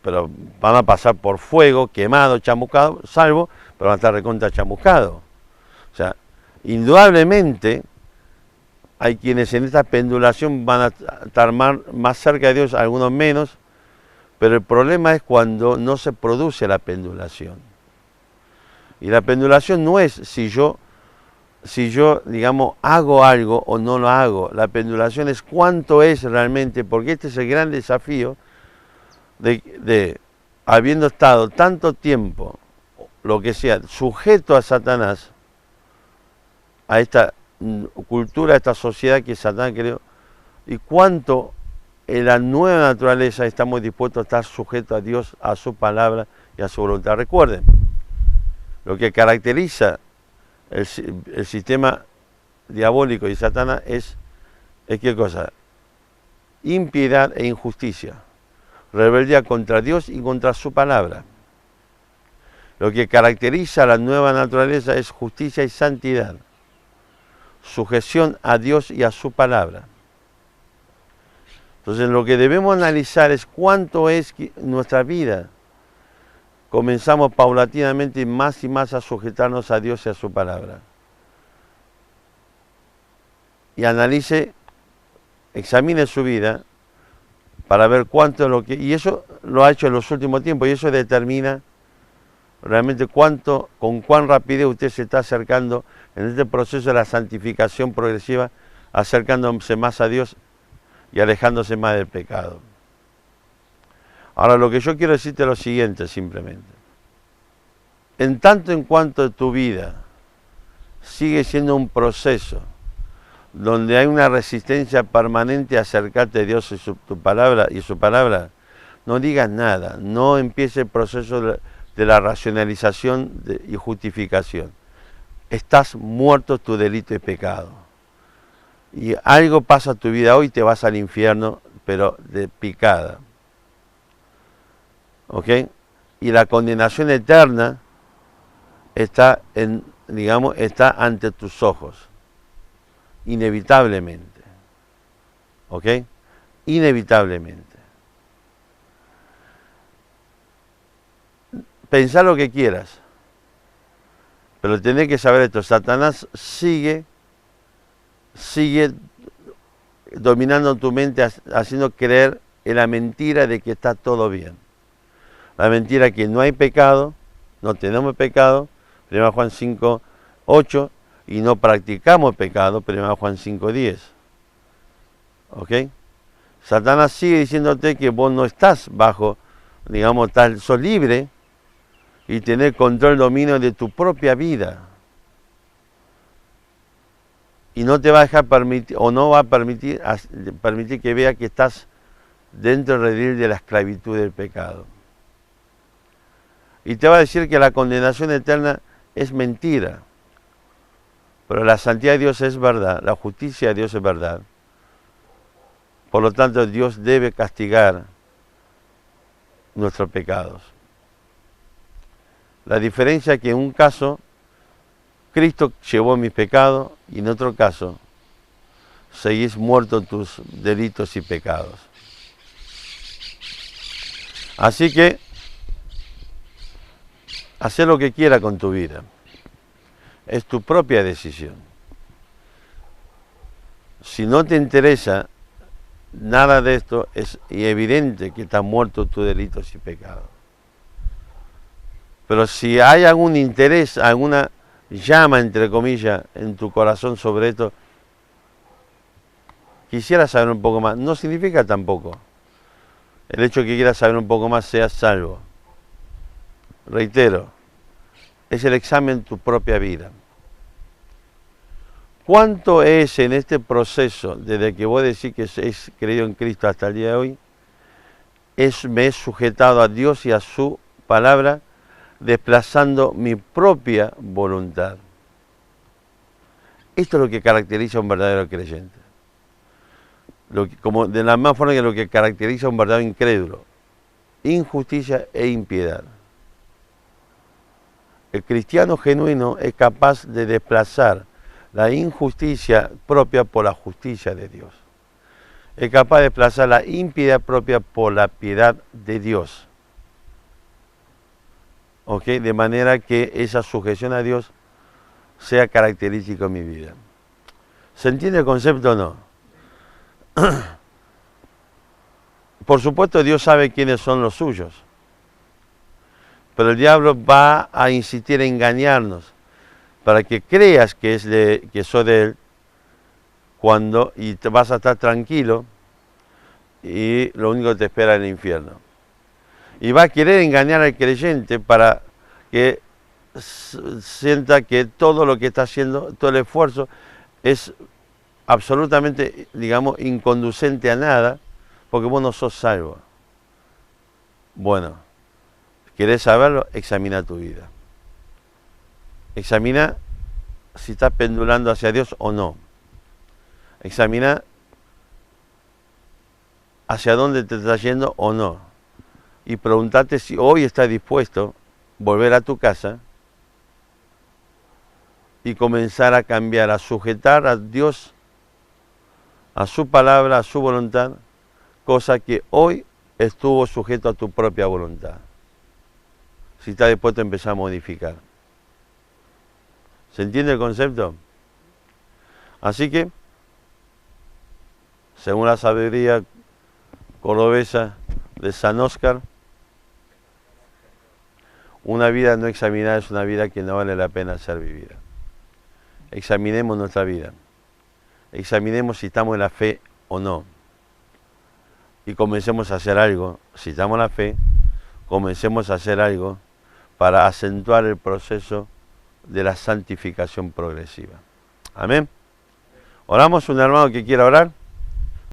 pero van a pasar por fuego, quemado, chamuscado, salvo, pero van a estar recontra chamuscados. O sea, indudablemente hay quienes en esta pendulación van a estar más cerca de Dios, algunos menos, pero el problema es cuando no se produce la pendulación. Y la pendulación no es si yo, digamos, hago algo o no lo hago. La pendulación es cuánto es realmente, porque este es el gran desafío de habiendo estado tanto tiempo, lo que sea, sujeto a Satanás, a esta cultura, a esta sociedad que Satanás creó, y cuánto en la nueva naturaleza estamos dispuestos a estar sujetos a Dios, a su palabra y a su voluntad. Recuerden, lo que caracteriza el sistema diabólico y Satanás es ¿qué cosa? Impiedad e injusticia, rebeldía contra Dios y contra su palabra. Lo que caracteriza a la nueva naturaleza es justicia y santidad, sujeción a Dios y a su palabra. Entonces lo que debemos analizar es cuánto es nuestra vida. Comenzamos paulatinamente más y más a sujetarnos a Dios y a su palabra. Y examine su vida para ver cuánto es lo que... Y eso lo ha hecho en los últimos tiempos y eso determina realmente con cuán rapidez usted se está acercando en este proceso de la santificación progresiva, acercándose más a Dios y alejándose más del pecado. Ahora, lo que yo quiero decirte es lo siguiente, simplemente. En tanto en cuanto tu vida sigue siendo un proceso donde hay una resistencia permanente a acercarte a Dios y su palabra, no digas nada, no empiece el proceso de la racionalización y justificación. Estás muerto tu delito y pecado. Y algo pasa en tu vida hoy, te vas al infierno, pero de picada. ¿Ok? Y la condenación eterna está ante tus ojos. Inevitablemente. ¿Ok? Inevitablemente. Pensá lo que quieras, pero tenés que saber esto, Satanás sigue dominando tu mente, haciendo creer en la mentira de que está todo bien. La mentira que no hay pecado, no tenemos pecado, 1 Juan 5:8, y no practicamos pecado, 1 Juan 5:10. ¿Ok? Satanás sigue diciéndote que vos no estás bajo, sos libre y tener control, dominio de tu propia vida. Y no te va a dejar permitir, o no va a permitir que vea que estás dentro del redil de la esclavitud del pecado. Y te va a decir que la condenación eterna es mentira. Pero la santidad de Dios es verdad, la justicia de Dios es verdad. Por lo tanto, Dios debe castigar nuestros pecados. La diferencia es que en un caso, Cristo llevó mis pecados y en otro caso, seguís muerto en tus delitos y pecados. Así que, haz lo que quiera con tu vida. Es tu propia decisión. Si no te interesa nada de esto, es evidente que están muertos tus delitos y pecados. Pero si hay algún interés, alguna llama, entre comillas, en tu corazón sobre esto, quisiera saber un poco más. No significa tampoco el hecho de que quieras saber un poco más seas salvo. Reitero, es el examen de tu propia vida. ¿Cuánto es en este proceso, desde que vos decís que es creído en Cristo hasta el día de hoy, me he sujetado a Dios y a su palabra, desplazando mi propia voluntad? Esto es lo que caracteriza a un verdadero creyente. Como de la misma forma que lo que caracteriza a un verdadero incrédulo: injusticia e impiedad. El cristiano genuino es capaz de desplazar la injusticia propia por la justicia de Dios. Es capaz de desplazar la impiedad propia por la piedad de Dios. ¿Ok? De manera que esa sujeción a Dios sea característico en mi vida. ¿Se entiende el concepto o no? Por supuesto, Dios sabe quiénes son los suyos, pero el diablo va a insistir en engañarnos para que creas que soy de él, y te vas a estar tranquilo y lo único que te espera es el infierno. Y va a querer engañar al creyente para que sienta que todo lo que está haciendo, todo el esfuerzo, es absolutamente, digamos, inconducente a nada, porque vos no sos salvo. Bueno, ¿querés saberlo? Examina tu vida. Examina si estás pendulando hacia Dios o no. Examina hacia dónde te estás yendo o no. Y pregúntate si hoy estás dispuesto a volver a tu casa y comenzar a cambiar, a sujetar a Dios, a su palabra, a su voluntad, cosa que hoy estuvo sujeto a tu propia voluntad. Si estás dispuesto a empezar a modificar. ¿Se entiende el concepto? Así que, según la sabiduría cordobesa de San Óscar, una vida no examinada es una vida que no vale la pena ser vivida. Examinemos nuestra vida. Examinemos si estamos en la fe o no. Y comencemos a hacer algo. Si estamos en la fe, comencemos a hacer algo para acentuar el proceso de la santificación progresiva. Amén. Oramos. Un hermano que quiera orar.